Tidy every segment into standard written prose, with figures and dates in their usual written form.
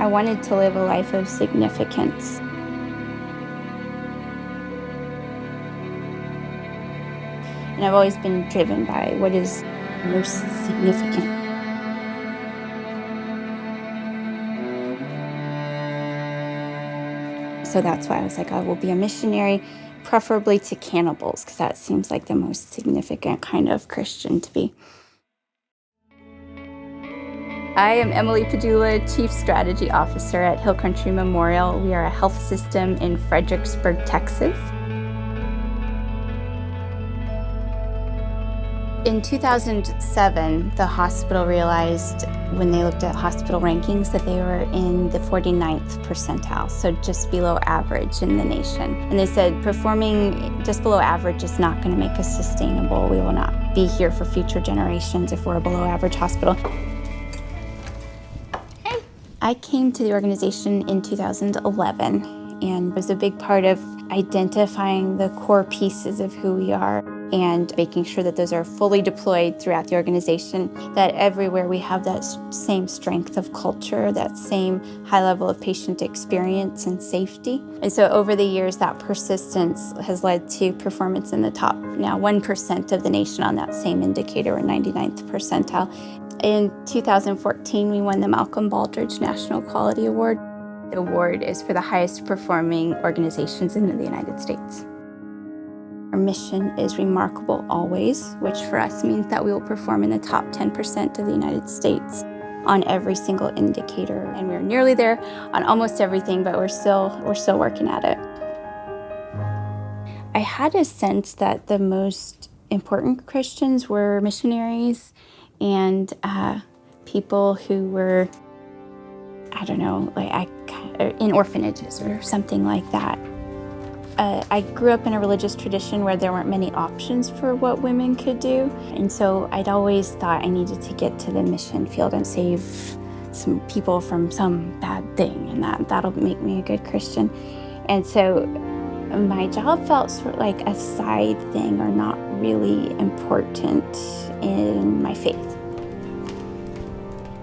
I wanted to live a life of significance. And I've always been driven by what is most significant. So that's why I was like, I will be a missionary, preferably to cannibals, because that seems like the most significant kind of Christian to be. I am Emily Padula, Chief Strategy Officer at Hill Country Memorial. We are a health system in Fredericksburg, Texas. In 2007, the hospital realized when they looked at hospital rankings that they were in the 49th percentile, so just below average in the nation. And they said performing just below average is not going to make us sustainable. We will not be here for future generations if we're a below average hospital. Hey. I came to the organization in 2011 and was a big part of identifying the core pieces of who we are and making sure that those are fully deployed throughout the organization, that everywhere we have that same strength of culture, that same high level of patient experience and safety. And so over the years, that persistence has led to performance in the top, now 1% of the nation on that same indicator, or 99th percentile. In 2014, we won the Malcolm Baldrige National Quality Award. The award is for the highest performing organizations in the United States. Our mission is remarkable always, which for us means that we will perform in the top 10% of the United States on every single indicator. And we're nearly there on almost everything, but we're still working at it. I had a sense that the most important Christians were missionaries and people who were, I don't know, like in orphanages or something like that. I grew up in a religious tradition where there weren't many options for what women could do. And so I'd always thought I needed to get to the mission field and save some people from some bad thing, and that'll make me a good Christian. And so my job felt sort of like a side thing or not really important in my faith.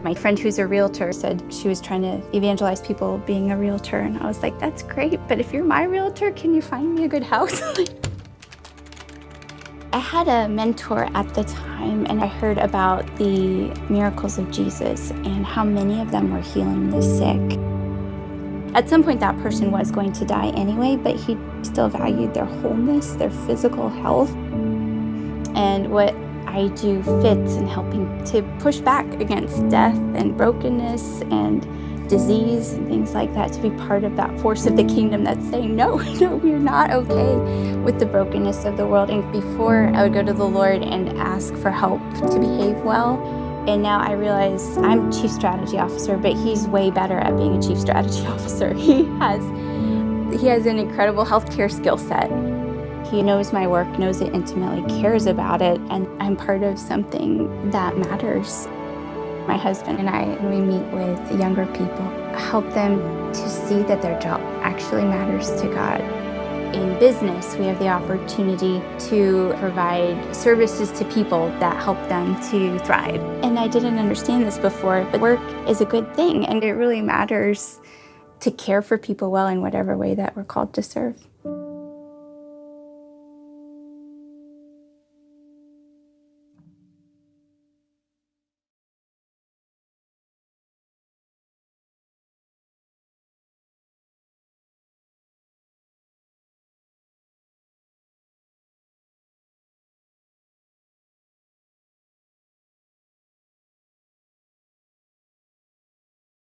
My friend who's a realtor said she was trying to evangelize people being a realtor, and I was like, that's great, but if you're my realtor, can you find me a good house? I had a mentor at the time, and I heard about the miracles of Jesus and how many of them were healing the sick. At some point, that person was going to die anyway, but he still valued their wholeness, their physical health, and what I do fits in helping to push back against death and brokenness and disease and things like that, to be part of that force of the kingdom that's saying, no, we're not okay with the brokenness of the world. And before, I would go to the Lord and ask for help to behave well. And now I realize I'm Chief Strategy Officer, but he's way better at being a Chief Strategy Officer. He has an incredible healthcare skill set. He knows my work, knows it intimately, cares about it, and I'm part of something that matters. My husband and I, when we meet with younger people, help them to see that their job actually matters to God. In business, we have the opportunity to provide services to people that help them to thrive. And I didn't understand this before, but work is a good thing, and it really matters to care for people well in whatever way that we're called to serve.